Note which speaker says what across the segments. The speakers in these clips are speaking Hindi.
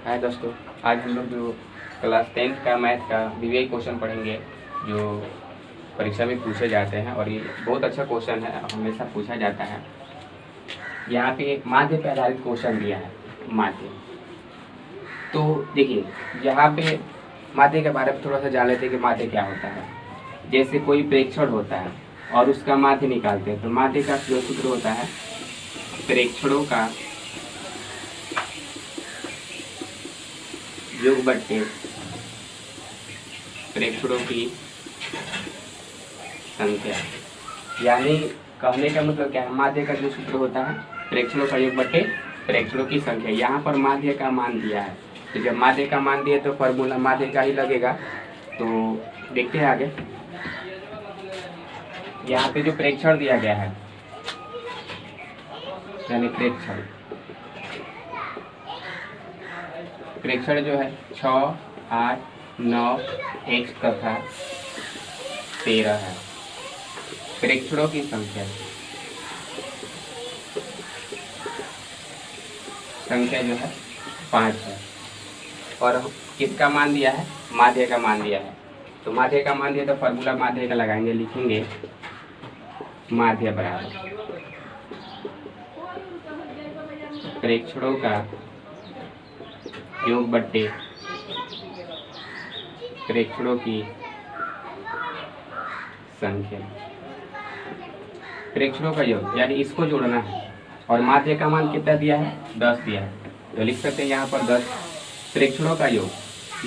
Speaker 1: हाय दोस्तों, आज हम लोग जो क्लास 10th का मैथ का वीवीआई क्वेश्चन पढ़ेंगे जो परीक्षा में पूछे जाते हैं और ये बहुत अच्छा क्वेश्चन है, हमेशा पूछा जाता है। यहाँ पे एक माध्य पे आधारित क्वेश्चन दिया है। माध्य तो देखिए, यहाँ पे माध्य के बारे में थोड़ा सा जान लेते हैं कि माध्य क्या होता है। जैसे कोई प्रेक्षण होता है और उसका माध्य निकालते हैं तो माध्य का जो सूत्र होता है प्रेक्षणों का योग बट्टे प्रेक्षणों की संख्या। यानी कहने का मतलब क्या है, माध्य का जो सूत्र होता है प्रेक्षणों का योग बट्टे प्रेक्षणों की संख्या। यहाँ पर माध्य का मान दिया है, तो जब माध्य का मान दिए तो फॉर्मूला माध्य का ही लगेगा। तो देखते हैं आगे। यहाँ पे जो प्रेक्षण दिया गया है यानी प्रेक्षण जो है 6, 8, 9, x तथा 13 है। प्रेक्षणों की संख्या जो है 5 है और किसका मान दिया है, माध्य का मान दिया है। तो माध्य का मान दिया तो फॉर्मूला माध्य का लगाएंगे, लिखेंगे माध्य बराबर प्रेक्षणों का योग बट्टे प्रेक्षणों की संख्या। प्रेक्षणों का योग यानी इसको जोड़ना है और माध्य का मान कितना दिया है, 10 दिया है। तो लिख सकते हैं यहाँ पर 10 प्रेक्षणों का योग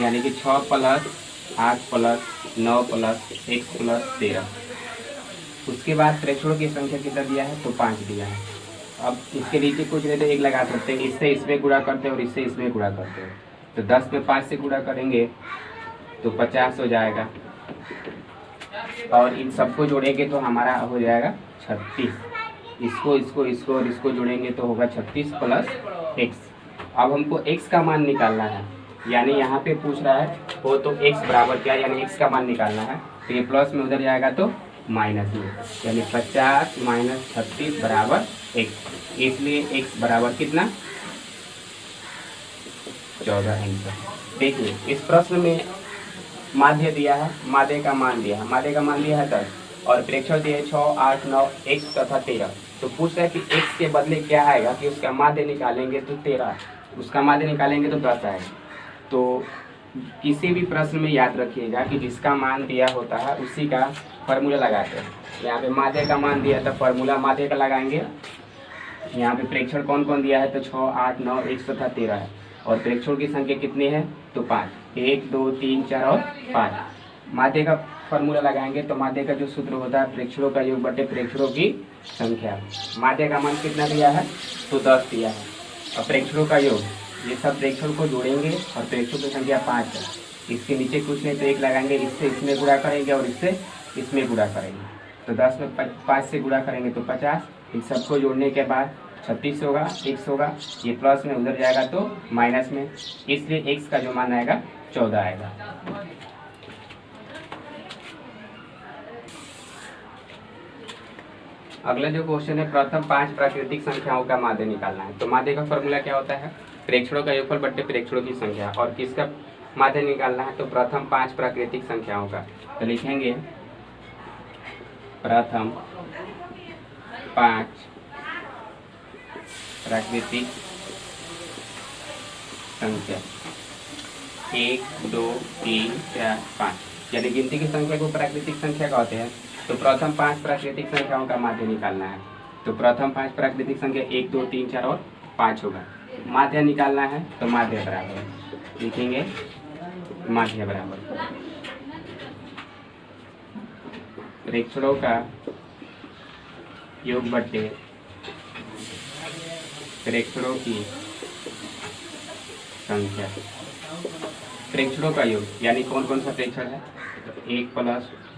Speaker 1: यानी कि 6 + 8 + 9 + x + 13। उसके बाद प्रेक्षणों की संख्या कितना दिया है, तो 5 दिया है। अब इसके नीचे कुछ नहीं तो 1 लगा सकते हैं, इससे इसमें गुणा करते हैं और इससे इसमें गुणा करते हैं। तो 10 में 5 से गुणा करेंगे तो 50 हो जाएगा और इन सबको जोड़ेंगे तो हमारा हो जाएगा 36। इसको और इसको जोड़ेंगे तो होगा 36 + x। अब हमको x का मान निकालना है, यानी यहाँ पे पूछ रहा है वो तो x बराबर क्या, यानी x का मान निकालना है। तो ये प्लस में उधर जाएगा तो माइनस में, यानी 50 - 36 बराबर x। इसलिए x बराबर कितना, 14 आंसर। देखिए इस प्रश्न में माध्य दिया है, माध्य का मान दिया है, माध्य का मान दिया है 10 और प्रेक्षण दिया है 6, 8, 9, x तथा 13। तो पूछ रहा है कि x के बदले क्या आएगा, कि उसका माध्य निकालेंगे तो 13, उसका माध्य निकालेंगे तो 10 आएगा। तो किसी भी प्रश्न में याद रखिएगा कि जिसका मान दिया होता है उसी का फॉर्मूला लगाते हैं। यहाँ पे माध्य का मान दिया तो फॉर्मूला माध्य का लगाएंगे। यहाँ पे प्रेक्षण कौन कौन दिया है, तो 6, 8, 9, x तथा 13 है और प्रेक्षण की संख्या कितनी है, तो 5, 1, 2, 3, 4 और 5। माध्य का फॉर्मूला लगाएंगे तो माध्य का जो सूत्र होता है प्रेक्षणों का योग बटे प्रेक्षणों की संख्या। माध्य का मान कितना दिया है, तो 10 दिया है और प्रेक्षणों का योग, ये सब प्रेक्षण को जोड़ेंगे और प्रेक्षण की संख्या 5 है। इसके नीचे कुछ नहीं तो 1 लगाएंगे, इससे इसमें गुणा करेंगे और इससे इसमें गुणा करेंगे। तो 10 में 5 से गुणा करेंगे तो 50। इन सबको जोड़ने के बाद 36 होगा, x होगा, ये प्लस में उधर जाएगा तो माइनस में, इसलिए x का जो मान आएगा 14 आएगा। अगला जो क्वेश्चन है, प्रथम 5 प्राकृतिक संख्याओं का माध्य निकालना है। तो माध्य का फॉर्मूला क्या होता है, प्रेक्षणों का योगफल बट्टे प्रेक्षणों की संख्या। और किसका माध्य निकालना है, तो प्रथम 5 प्राकृतिक संख्याओं का। तो लिखेंगे प्रथम 5 प्राकृतिक संख्या 1, 2, 3, 4, 5, यानी गिनती की संख्या को प्राकृतिक संख्या कहते हैं। तो प्रथम 5 प्राकृतिक संख्याओं का माध्य निकालना है। तो प्रथम 5 प्राकृतिक संख्या 1, 2, 3, 4 और 5 होगा। माध्य निकालना है तो माध्य बराबर लिखेंगे माध्य बराबर प्रेक्षणों का योग बट्टे प्रेक्षणों की संख्या। प्रेक्षणों का योग यानी कौन कौन सा प्रेक्षण है, तो 1 +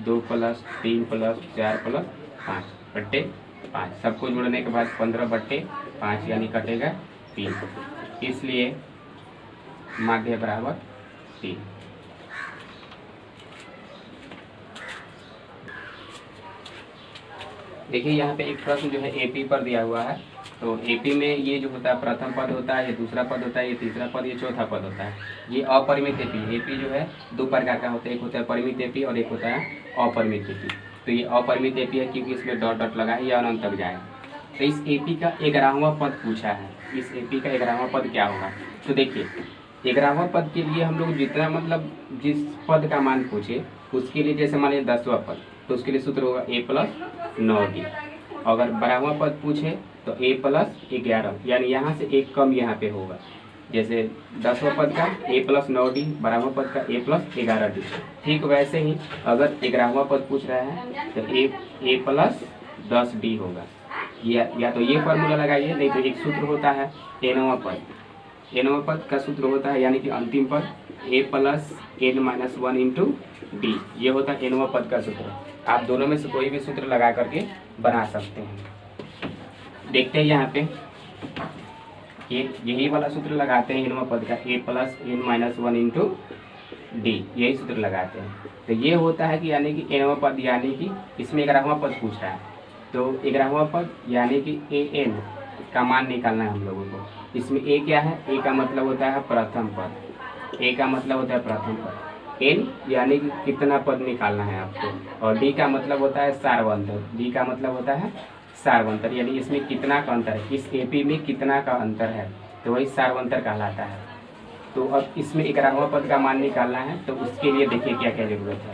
Speaker 1: 2 + 3 + 4 + 5 बट्टे 5। सबको जोड़ने के बाद 15 बट्टे 5 यानी कटेगा 3, इसलिए माध्य बराबर 3। देखिए यहाँ पे एक प्रश्न जो है एपी पर दिया हुआ है। तो एपी में ये जो होता है प्रथम पद होता है, ये दूसरा पद होता है, ये तीसरा पद, ये चौथा पद होता है। ये अपरिमित एपी, एपी जो है दो प्रकार का होता है, एक होता है परिमित एपी और एक होता है अपरिमित एपी। तो ये अपरिमित एपी है क्योंकि इसमें डॉट डॉट लगा है, ये अनंत तक जाएगा। तो इस एपी का 11वां पद पूछा है, इस एपी का 11वां पद क्या होगा। तो देखिए 11वां पद के लिए हम लोग जितना मतलब जिस पद का मान पूछे उसके लिए, जैसे मान लीजिए 10वां पद, तो उसके लिए सूत्र होगा a + 9d। अगर 12वां पद पूछे तो a + 11, यानी यहाँ से एक कम यहाँ पे होगा। जैसे 10वां पद का a + 9d, 12वां पद का a + 11d। ठीक वैसे ही अगर 11वां पद पूछ रहा है तो a + 10d होगा। या तो ये फार्मूला लगाइए, नहीं तो एक सूत्र होता है nवां पद, nवां पद का सूत्र होता है यानी कि अंतिम पद a + n - 1 × d। ये होता है nवां पद का सूत्र। आप दोनों में से कोई भी सूत्र लगा करके बना सकते हैं। देखते हैं यहाँ पे यही वाला सूत्र लगाते हैं nवां पद का a + n - 1 × d, यही सूत्र लगाते हैं। तो ये होता है कि यानी कि nवां पद, यानी कि इसमें 11वां पद पूछ रहा है, तो 11वां पद यानी कि an का मान निकालना है हम लोगों को। इसमें a क्या है, a का मतलब होता है प्रथम पद, a का मतलब होता है प्रथम पद, n यानी कि कितना पद निकालना है आपको, और d का मतलब होता है सार्वंतर, d का मतलब होता है सार्वंतर, यानी इसमें कितना का अंतर है, इस एपी में कितना का अंतर है, तो वही सार्वंतर कहलाता है। तो अब इसमें 11वां पद का मान निकालना है, तो उसके लिए देखिए क्या क्या जरूरत है।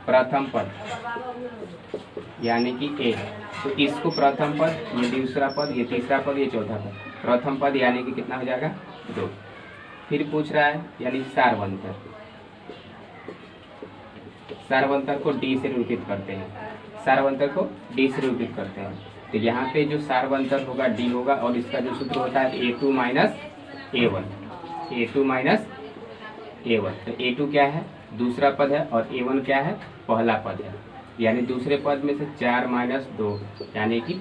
Speaker 1: प्रथम पद यानी कि a, तो इसको प्रथम पद, ये दूसरा पद, ये तीसरा पद, ये चौथा पद। प्रथम पद यानी कि कितना हो जाएगा 2। फिर पूछ रहा है यानी सार्वंतर, सार्वंतर को d से निरूपित करते हैं, सार्वंतर को d से निरूपित करते हैं। तो यहाँ पे जो सार्वंतर होगा d होगा, और इसका जो सूत्र होता है a2 - a1, a2 - a1। तो a2 क्या है, दूसरा पद है, और a1 क्या है, पहला पद है। यानी दूसरे पद में से 4 - 2 यानी कि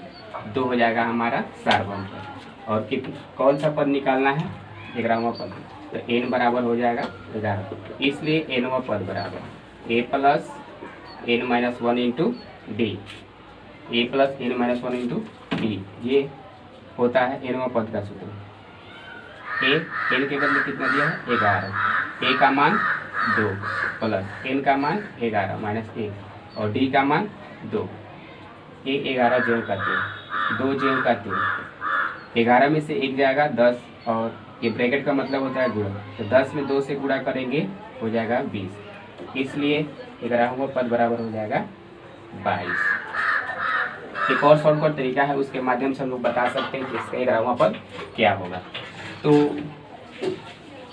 Speaker 1: 2 हो जाएगा हमारा सार्वंतर। और कौन सा पद निकालना है, 11वां पद, तो n बराबर हो जाएगा 11। इसलिए nवां पद बराबर a + n - 1 × d, a + n - 1 × d, ये होता है nवां पद का सूत्र। n के बदले कितना दिया है 11, a का मान 2 प्लस n का मान 11 - 1 और d का मान 2। ये 11 जोड़ का 3, 2 जोड़ का 3, 11 में से 1 जाएगा 10, और ये ब्रैकेट का मतलब होता है गुणा, तो 10 में 2 से गुणा करेंगे हो जाएगा 20। इसलिए 11वां पद बराबर हो जाएगा 22। एक और शॉर्टकट तरीका है, उसके माध्यम से हम लोग बता सकते हैं कि इसका 11वां पद क्या होगा। तो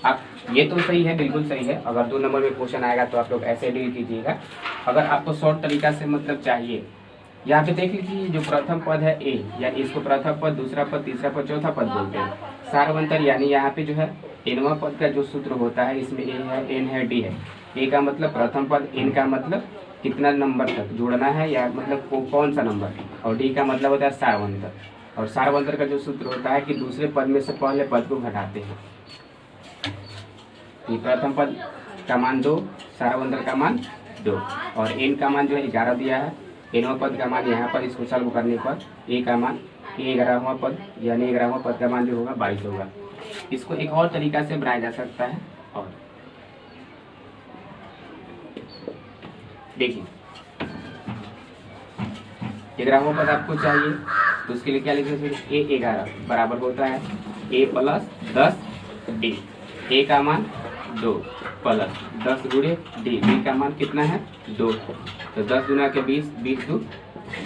Speaker 1: आप ये तो सही है, बिल्कुल सही है। अगर 2 नंबर में क्वेश्चन आएगा तो आप लोग ऐसे डील कीजिएगा। अगर आपको शॉर्ट तरीका से मतलब चाहिए, यहाँ पे देख लीजिए जो प्रथम पद है a, या इसको प्रथम पद, दूसरा पद, तीसरा पद, चौथा पद बोलते हैं। सार्वंतर यानी यहाँ पे जो है nवां पद का जो सूत्र होता है, इसमें a है, n है, d है। a का मतलब प्रथम पद, n का मतलब कितना नंबर तक जोड़ना है, या मतलब वो कौन सा नंबर, और d का मतलब होता है सार्वंतर। और सार्वंतर का जो सूत्र होता है कि दूसरे पद में से पहले पद को घटाते हैं। ये प्रथम पद का मान 2, सार्वंतर का मान 2, और n का मान जो है 11 दिया है। nवां पद का मान यहाँ पर इसको सॉल्व करने पर a का मान, 11वां पद यानी 11वां पद का मान जो होगा 22 होगा। इसको एक और तरीका से बनाया जा सकता है। और देखिए 11वां पद आपको चाहिए, तो उसके लिए क्या लिखेंगे, a 11 बराबर होता है a + 10d, a का मान 2 प्लस 10 गुणे d, d का मान कितना है 2, तो 10 गुना के 20, 20 × 2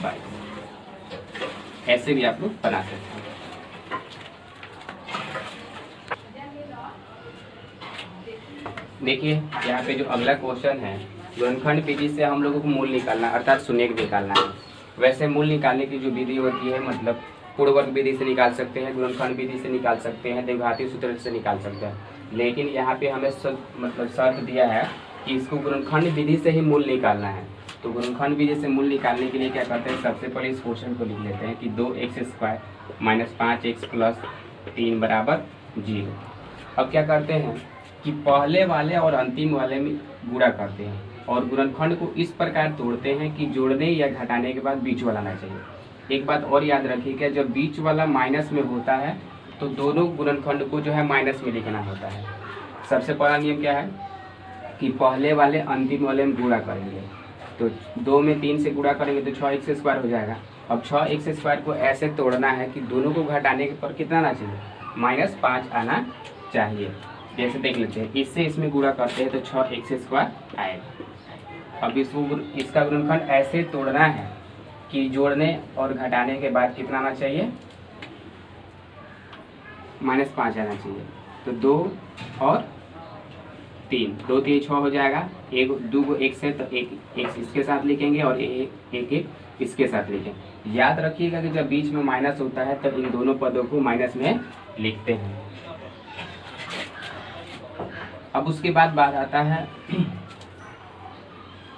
Speaker 1: 22। ऐसे भी आप लोग बना सकते हैं। देखिए यहाँ पे जो अगला क्वेश्चन है, गुणनखंड विधि से हम लोगों को मूल निकालना अर्थात शून्यक निकालना है। वैसे मूल निकालने की जो विधि होती है, मतलब पूर्ववर्ग विधि से निकाल सकते हैं, गुणनखंड विधि से निकाल सकते हैं, द्विघाती सूत्र से निकाल सकते हैं। लेकिन यहाँ पे हमें मतलब शर्त दिया है कि इसको गुणनखंड विधि से ही मूल निकालना है। तो गुणनखंड विधि से मूल निकालने के लिए क्या करते हैं, सबसे पहले इस क्वेश्चन को लिख लेते हैं कि 2x² - 5x + 3 बराबर 0। अब क्या करते हैं कि पहले वाले और अंतिम वाले में गुणा करते हैं। और गुणनखंड को इस प्रकार तोड़ते हैं कि जोड़ने या घटाने के बाद बीच वाला आना चाहिए। एक बात और याद रखिएगा, जब बीच वाला माइनस में होता है तो दोनों गुणनखंड को जो है माइनस में लिखना होता है। सबसे पहला नियम क्या है कि पहले वाले अंतिम वाले में गुणा करेंगे, तो 2 में 3 से गुणा करेंगे तो 6x² हो जाएगा। अब 6x² को ऐसे तोड़ना है कि दोनों को घटाने के पर कितना आना चाहिए, -5 आना चाहिए। जैसे देख लेते हैं, इससे इसमें गुणा करते हैं तो 6x² आएगा। अब इसका गुणनखंड ऐसे तोड़ना है कि जोड़ने और घटाने के बाद कितना आना चाहिए, -5 आना चाहिए। तो 2 और 3, 2 3 6 हो जाएगा। 2 को x है तो 1 x इसके साथ लिखेंगे और 1 इसके साथ लिखेंगे। याद रखिएगा कि जब बीच में माइनस होता है तब इन दोनों पदों को माइनस में लिखते हैं। अब उसके बाद बात आता है,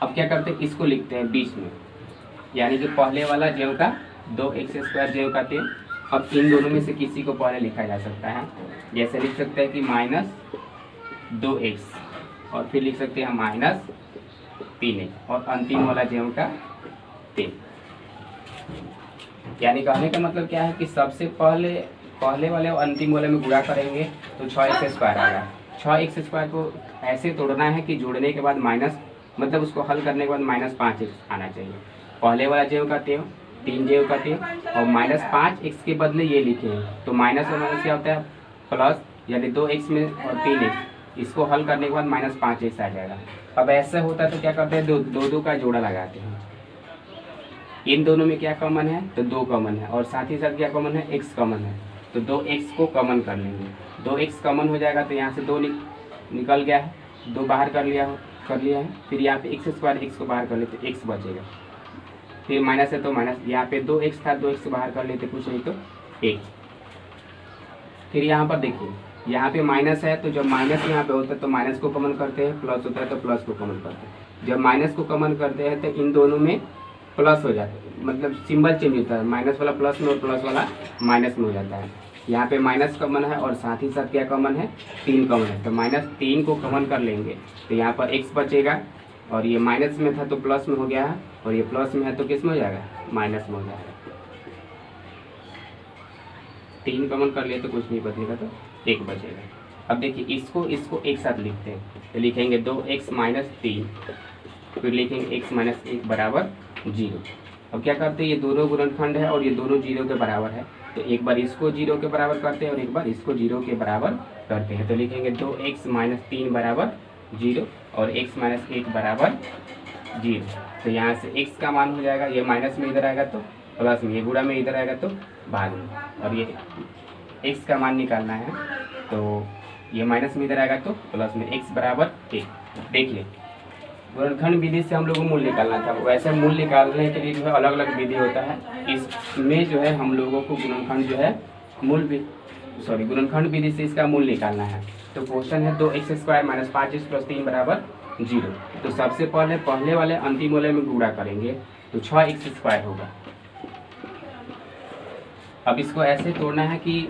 Speaker 1: अब क्या करते हैं, इसको लिखते हैं बीच में, यानी कि पहले वाला ज्यों का 2x² ज्यों का 3। अब इन दोनों में से किसी को पहले लिखा जा सकता है। जैसे लिख सकते हैं कि -2x और फिर लिख सकते हैं -3x और अंतिम वाला ज्यों का 3। यानी कहने का मतलब क्या है कि सबसे पहले वाले और अंतिम वाले में गुणा करेंगे तो 6x² आएगा। 6x² को ऐसे तोड़ना है कि जोड़ने के बाद माइनस, मतलब उसको हल करने के बाद -5x आना चाहिए। पहले वाला ज्यों का 3 ज्यों का 3 और -5x के बदले ये लिखे हैं, तो माइनस और माइनस क्या होता है प्लस, यानी 2x में और 3x, इसको हल करने के बाद -5x आ जाएगा। अब ऐसा होता है तो क्या करते हैं, दो का जोड़ा लगाते हैं। इन दोनों में क्या कॉमन है, तो 2 कॉमन है और साथ ही साथ क्या कॉमन है, x कॉमन है, तो 2x को कॉमन कर लेंगे। 2x कॉमन हो जाएगा तो यहाँ से 2 निकल गया है, 2 बाहर कर लिया है। फिर यहाँ पे x² x को बाहर कर लेते, x बचेगा। फिर माइनस है तो माइनस, यहाँ पे 2x था, 2x को बाहर कर लेते, कुछ नहीं तो 1। फिर यहाँ पर देखिए, यहाँ पे माइनस है तो जब माइनस यहाँ पे होता है तो माइनस को कॉमन करते हैं, प्लस होता है तो प्लस को कॉमन करते हैं। जब माइनस को कॉमन करते हैं तो इन दोनों में प्लस हो जाता है, मतलब सिंबल चेंज होता है, माइनस वाला प्लस में और प्लस वाला माइनस में हो जाता है। यहाँ पे माइनस कॉमन है और साथ ही साथ क्या कॉमन है, 3 कॉमन है, तो -3 को कॉमन कर लेंगे तो यहाँ पर x बचेगा और ये माइनस में था तो प्लस में हो गया है और ये प्लस में है तो किस में हो जाएगा, माइनस में हो जाएगा। 3 कॉमन कर लिए तो कुछ नहीं बचेगा तो 1 बचेगा। अब देखिए इसको एक साथ लिखते हैं, तो लिखेंगे 2x - 3, फिर लिखेंगे x - 1 बराबर 0। अब क्या करते हैं, ये दोनों गुणनखंड है और ये दोनों 0 के बराबर है, तो एक बार इसको 0 के बराबर करते हैं और एक बार इसको 0 के बराबर करते हैं। तो लिखेंगे 2x - 3 बराबर 0 और x - 1 बराबर 0। तो यहाँ से x का मान हो जाएगा, ये माइनस में इधर आएगा तो प्लस में, ये गुणा में इधर आएगा तो भाग में, और ये x का मान निकालना है तो ये माइनस में इधर आएगा तो प्लस में, x बराबर 1। देखिए गुणनखंड विधि से हम लोग को मूल्य निकालना था, वैसे मूल्य निकालने के लिए जो है अलग अलग विधि होता है। इसमें जो है हम लोगों को गुणनखंड जो है गुणनखंड विधि से इसका मूल्य निकालना है। तो क्वेश्चन है 2x² - 5x + 3 बराबर 0। तो सबसे पहले वाले अंतिम वाले में गुणा करेंगे तो 6x² होगा। अब इसको ऐसे तोड़ना है कि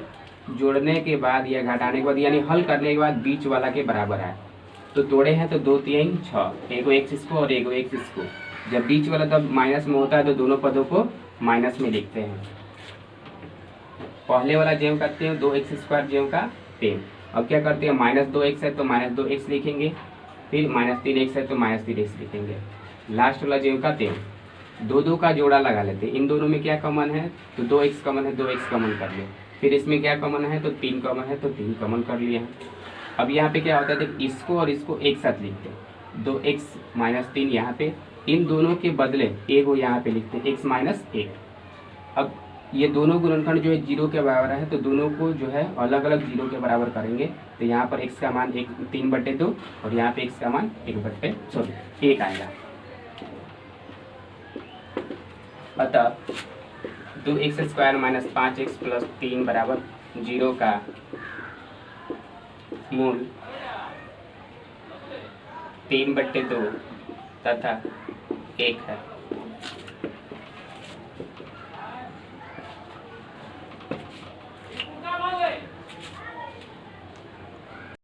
Speaker 1: जोड़ने के बाद या घटाने के बाद, यानी हल करने के बाद बीच वाला के बराबर आए। तो तोड़े हैं तो 2 3 6, एगो x इसको और एगो x इसको। जब बीच वाला तब माइनस में होता है तो दोनों पदों को माइनस में लिखते हैं। पहले वाला ज्यों का 3, 2x² ज्यों का 3। अब क्या करते हैं, -2x है तो -2x लिखेंगे, फिर -3x है तो -3x लिखेंगे। लास्ट वाला ज्यों का 3, 2 का जोड़ा लगा लेते हैं। इन दोनों में क्या कॉमन है, तो 2x कॉमन है, 2x कॉमन कर लिए। फिर इसमें क्या कॉमन है, तो 3 कॉमन है तो 3 कॉमन कर लिए हैं। अब यहाँ पे क्या होता है, देख इसको और इसको एक साथ लिखते हैं, 2x - 3 यहाँ पे, इन दोनों के बदले एक वो यहाँ पे लिखते हैं, x - 1। अब ये दोनों गुणनखंड जो है 0 के बराबर है, तो दोनों को जो है अलग अलग 0 के बराबर करेंगे। तो यहाँ पर x का मान 3/2 और यहाँ पे x का मान 1 आएगा। अतः 2x² - 5x + 3 बराबर 0 का मूल 3/2 तथा 1 है।